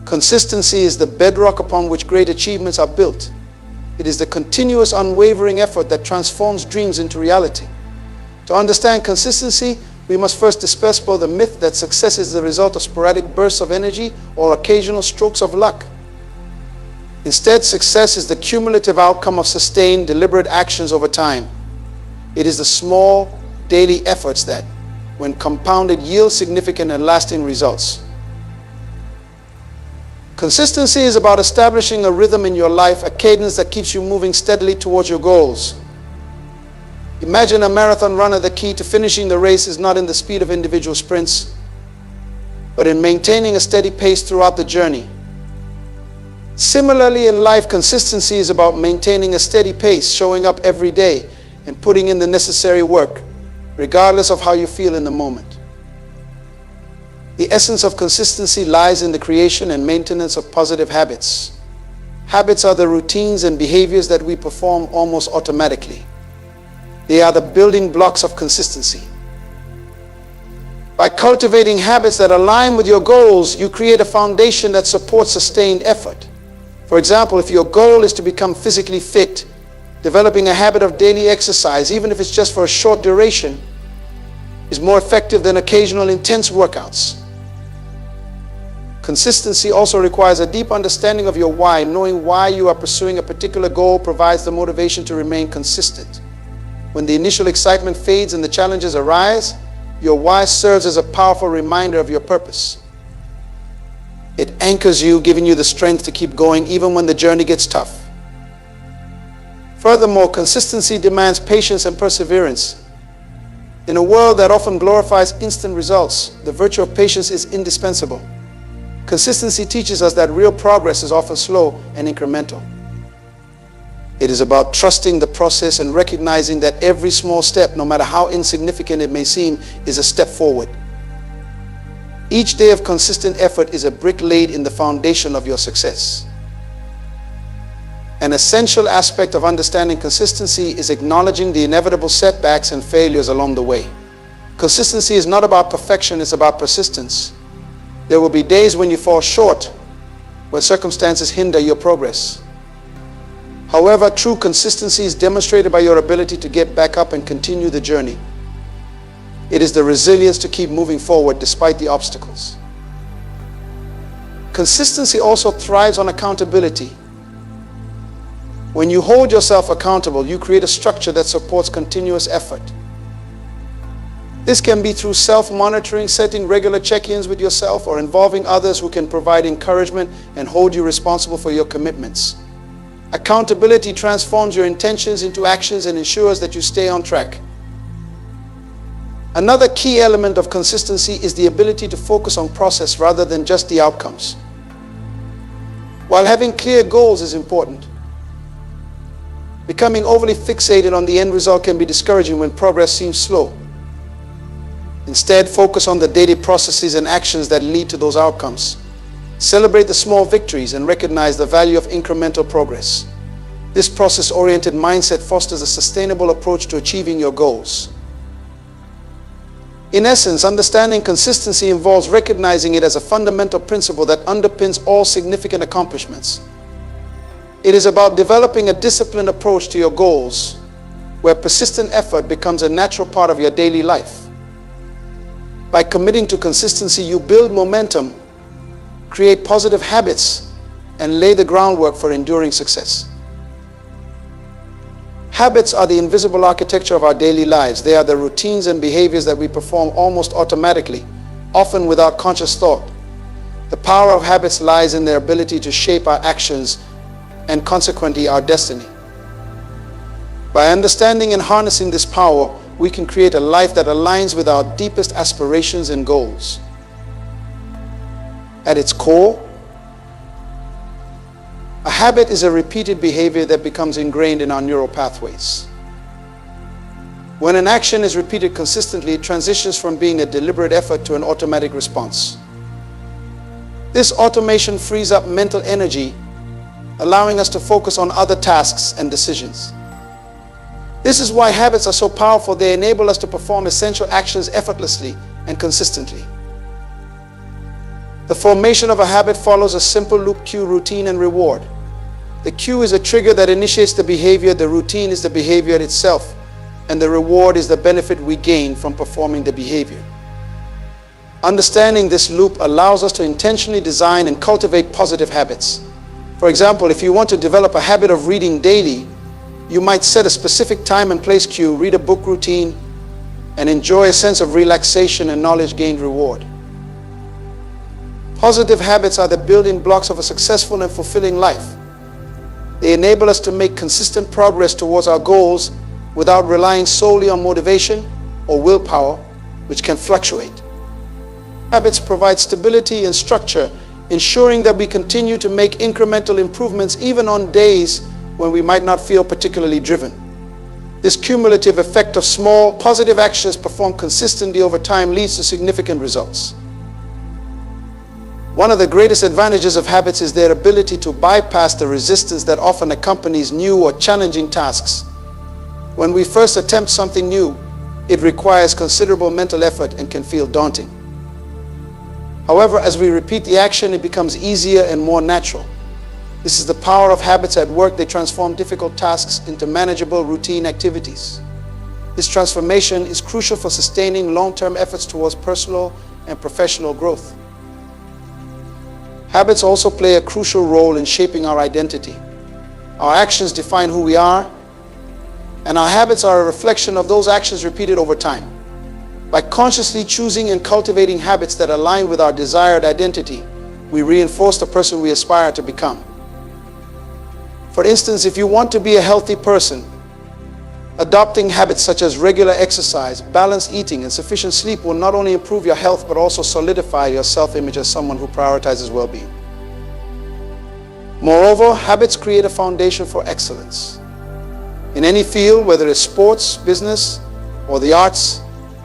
Consistency is the bedrock upon which great achievements are built. It is the continuous, unwavering effort that transforms dreams into reality. To understand consistency, we must first dispel the myth that success is the result of sporadic bursts of energy or occasional strokes of luck. Instead, success is the cumulative outcome of sustained, deliberate actions over time. It is the small, daily efforts that, when compounded, yield significant and lasting results. Consistency is about establishing a rhythm in your life, a cadence that keeps you moving steadily towards your goals. Imagine a marathon runner. The key to finishing the race is not in the speed of individual sprints, but in maintaining a steady pace throughout the journey. Similarly, in life, consistency is about maintaining a steady pace, showing up every day, and putting in the necessary work, regardless of how you feel in the moment. The essence of consistency lies in the creation and maintenance of positive habits. Habits are the routines and behaviors that we perform almost automatically. They are the building blocks of consistency. By cultivating habits that align with your goals, you create a foundation that supports sustained effort. For example, if your goal is to become physically fit, developing a habit of daily exercise, even if it's just for a short duration, is more effective than occasional intense workouts. Consistency also requires a deep understanding of your why. Knowing why you are pursuing a particular goal provides the motivation to remain consistent. When the initial excitement fades and the challenges arise, your why serves as a powerful reminder of your purpose. It anchors you, giving you the strength to keep going even when the journey gets tough. Furthermore, consistency demands patience and perseverance. In a world that often glorifies instant results, the virtue of patience is indispensable. Consistency teaches us that real progress is often slow and incremental. It is about trusting the process and recognizing that every small step, no matter how insignificant it may seem, is a step forward. Each day of consistent effort is a brick laid in the foundation of your success. An essential aspect of understanding consistency is acknowledging the inevitable setbacks and failures along the way. Consistency is not about perfection, it's about persistence. There will be days when you fall short, when circumstances hinder your progress. However, true consistency is demonstrated by your ability to get back up and continue the journey. It is the resilience to keep moving forward despite the obstacles. Consistency also thrives on accountability. When you hold yourself accountable, you create a structure that supports continuous effort. This can be through self-monitoring, setting regular check-ins with yourself, or involving others who can provide encouragement and hold you responsible for your commitments. Accountability transforms your intentions into actions and ensures that you stay on track. Another key element of consistency is the ability to focus on process rather than just the outcomes. While having clear goals is important, becoming overly fixated on the end result can be discouraging when progress seems slow. Instead, focus on the daily processes and actions that lead to those outcomes. Celebrate the small victories and recognize the value of incremental progress. This process-oriented mindset fosters a sustainable approach to achieving your goals. In essence, understanding consistency involves recognizing it as a fundamental principle that underpins all significant accomplishments. It is about developing a disciplined approach to your goals, where persistent effort becomes a natural part of your daily life. By committing to consistency, you build momentum, create positive habits, and lay the groundwork for enduring success. Habits are the invisible architecture of our daily lives. They are the routines and behaviors that we perform almost automatically, often without conscious thought. The power of habits lies in their ability to shape our actions and consequently our destiny. By understanding and harnessing this power, we can create a life that aligns with our deepest aspirations and goals. At its core, a habit is a repeated behavior that becomes ingrained in our neural pathways. When an action is repeated consistently, it transitions from being a deliberate effort to an automatic response. This automation frees up mental energy, allowing us to focus on other tasks and decisions. This is why habits are so powerful. They enable us to perform essential actions effortlessly and consistently. The formation of a habit follows a simple loop: cue, routine, and reward. The cue is a trigger that initiates the behavior, the routine is the behavior itself, and the reward is the benefit we gain from performing the behavior. Understanding this loop allows us to intentionally design and cultivate positive habits. For example, if you want to develop a habit of reading daily, you might set a specific time and place cue, read a book routine, and enjoy a sense of relaxation and knowledge gained reward. Positive habits are the building blocks of a successful and fulfilling life. They enable us to make consistent progress towards our goals without relying solely on motivation or willpower, which can fluctuate. Habits provide stability and structure, ensuring that we continue to make incremental improvements even on days when we might not feel particularly driven. This cumulative effect of small, positive actions performed consistently over time leads to significant results. One of the greatest advantages of habits is their ability to bypass the resistance that often accompanies new or challenging tasks. When we first attempt something new, it requires considerable mental effort and can feel daunting. However, as we repeat the action, it becomes easier and more natural. This is the power of habits at work. They transform difficult tasks into manageable routine activities. This transformation is crucial for sustaining long-term efforts towards personal and professional growth. Habits also play a crucial role in shaping our identity. Our actions define who we are, and our habits are a reflection of those actions repeated over time. By consciously choosing and cultivating habits that align with our desired identity, we reinforce the person we aspire to become. For instance, if you want to be a healthy person, adopting habits such as regular exercise, balanced eating, and sufficient sleep will not only improve your health but also solidify your self-image as someone who prioritizes well-being. Moreover, habits create a foundation for excellence. In any field, whether it's sports, business, or the arts,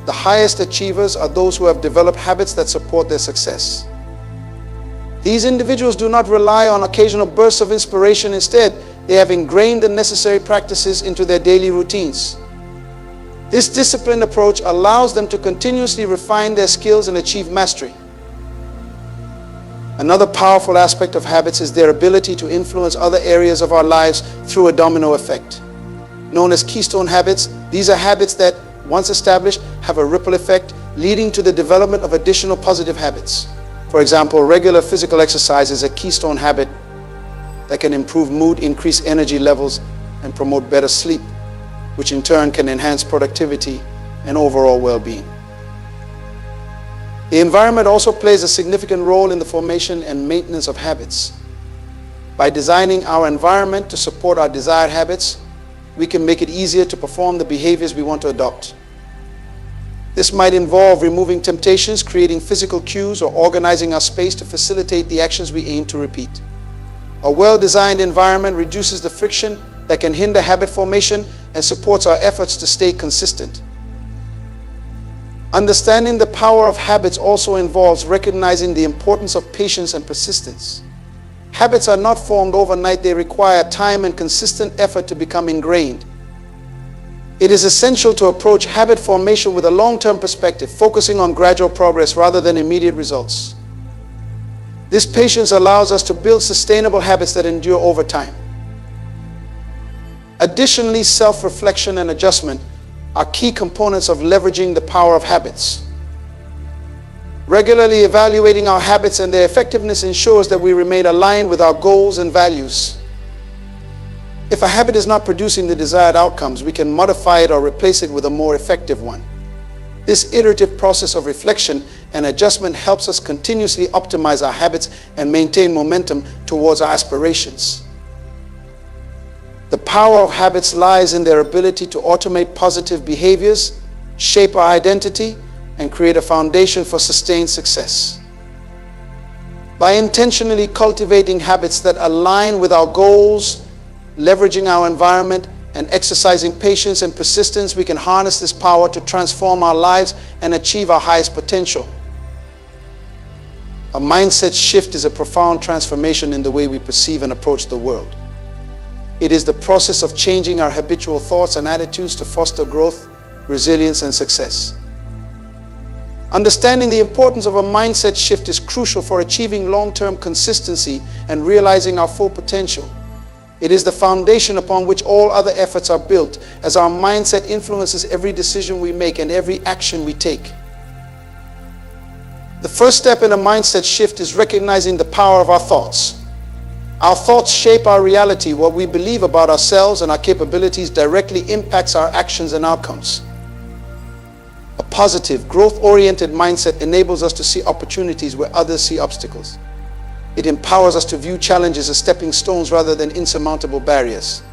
the highest achievers are those who have developed habits that support their success. These individuals do not rely on occasional bursts of inspiration. Instead, they have ingrained the necessary practices into their daily routines. This disciplined approach allows them to continuously refine their skills and achieve mastery. Another powerful aspect of habits is their ability to influence other areas of our lives through a domino effect. Known as keystone habits, these are habits that, once established, have a ripple effect, leading to the development of additional positive habits. For example, regular physical exercise is a keystone habit that can improve mood, increase energy levels, and promote better sleep, which in turn can enhance productivity and overall well-being. The environment also plays a significant role in the formation and maintenance of habits. By designing our environment to support our desired habits, we can make it easier to perform the behaviors we want to adopt. This might involve removing temptations, creating physical cues, or organizing our space to facilitate the actions we aim to repeat. A well-designed environment reduces the friction that can hinder habit formation and supports our efforts to stay consistent. Understanding the power of habits also involves recognizing the importance of patience and persistence. Habits are not formed overnight. They require time and consistent effort to become ingrained. It is essential to approach habit formation with a long-term perspective, focusing on gradual progress rather than immediate results. This patience allows us to build sustainable habits that endure over time. Additionally, self-reflection and adjustment are key components of leveraging the power of habits. Regularly evaluating our habits and their effectiveness ensures that we remain aligned with our goals and values. If a habit is not producing the desired outcomes, we can modify it or replace it with a more effective one. This iterative process of reflection and adjustment helps us continuously optimize our habits and maintain momentum towards our aspirations. The power of habits lies in their ability to automate positive behaviors, shape our identity, and create a foundation for sustained success. By intentionally cultivating habits that align with our goals, leveraging our environment, and exercising patience and persistence, we can harness this power to transform our lives and achieve our highest potential. A mindset shift is a profound transformation in the way we perceive and approach the world. It is the process of changing our habitual thoughts and attitudes to foster growth, resilience, and success. Understanding the importance of a mindset shift is crucial for achieving long-term consistency and realizing our full potential. It is the foundation upon which all other efforts are built, as our mindset influences every decision we make and every action we take. The first step in a mindset shift is recognizing the power of our thoughts. Our thoughts shape our reality. What we believe about ourselves and our capabilities directly impacts our actions and outcomes. A positive, growth-oriented mindset enables us to see opportunities where others see obstacles. It empowers us to view challenges as stepping stones rather than insurmountable barriers.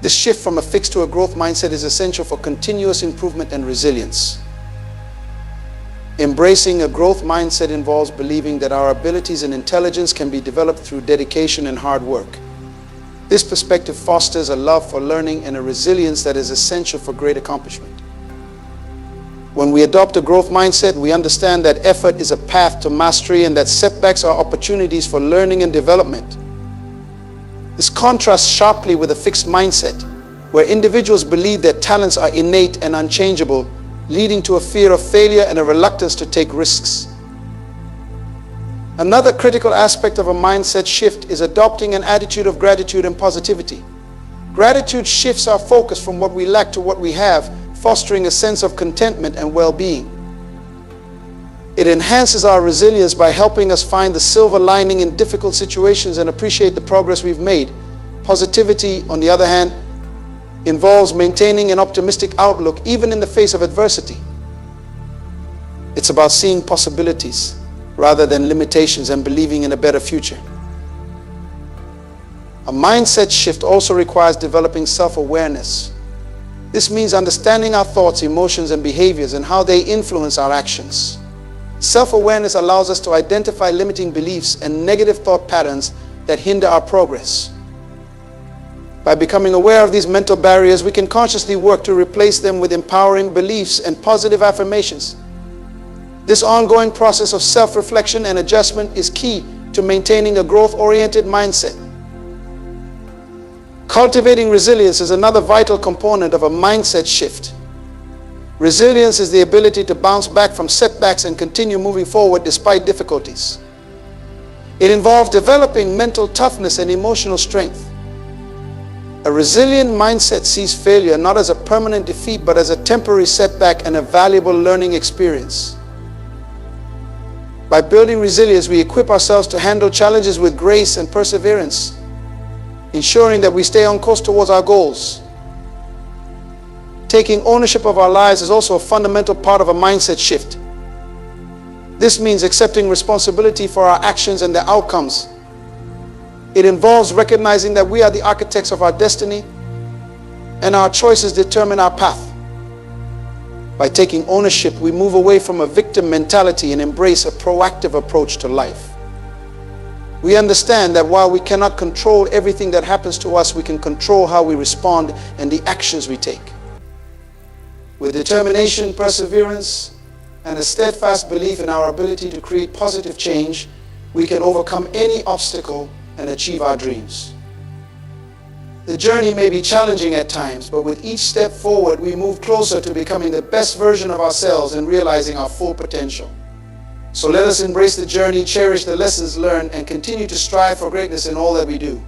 This shift from a fixed to a growth mindset is essential for continuous improvement and resilience. Embracing a growth mindset involves believing that our abilities and intelligence can be developed through dedication and hard work. This perspective fosters a love for learning and a resilience that is essential for great accomplishment. When we adopt a growth mindset, we understand that effort is a path to mastery and that setbacks are opportunities for learning and development. This contrasts sharply with a fixed mindset, where individuals believe their talents are innate and unchangeable, leading to a fear of failure and a reluctance to take risks. Another critical aspect of a mindset shift is adopting an attitude of gratitude and positivity. Gratitude shifts our focus from what we lack to what we have, fostering a sense of contentment and well-being. It enhances our resilience by helping us find the silver lining in difficult situations and appreciate the progress we've made. Positivity, on the other hand, involves maintaining an optimistic outlook even in the face of adversity. It's about seeing possibilities rather than limitations and believing in a better future. A mindset shift also requires developing self-awareness. This means understanding our thoughts, emotions, and behaviors and how they influence our actions. Self-awareness allows us to identify limiting beliefs and negative thought patterns that hinder our progress. By becoming aware of these mental barriers, we can consciously work to replace them with empowering beliefs and positive affirmations. This ongoing process of self-reflection and adjustment is key to maintaining a growth-oriented mindset. Cultivating resilience is another vital component of a mindset shift. Resilience is the ability to bounce back from setbacks and continue moving forward despite difficulties. It involves developing mental toughness and emotional strength. A resilient mindset sees failure not as a permanent defeat, but as a temporary setback and a valuable learning experience. By building resilience, we equip ourselves to handle challenges with grace and perseverance, ensuring that we stay on course towards our goals. Taking ownership of our lives is also a fundamental part of a mindset shift. This means accepting responsibility for our actions and their outcomes. It involves recognizing that we are the architects of our destiny and our choices determine our path. By taking ownership, we move away from a victim mentality and embrace a proactive approach to life. We understand that while we cannot control everything that happens to us, we can control how we respond and the actions we take. With determination, perseverance, and a steadfast belief in our ability to create positive change, we can overcome any obstacle and achieve our dreams. The journey may be challenging at times, but with each step forward, we move closer to becoming the best version of ourselves and realizing our full potential. So let us embrace the journey, cherish the lessons learned, and continue to strive for greatness in all that we do.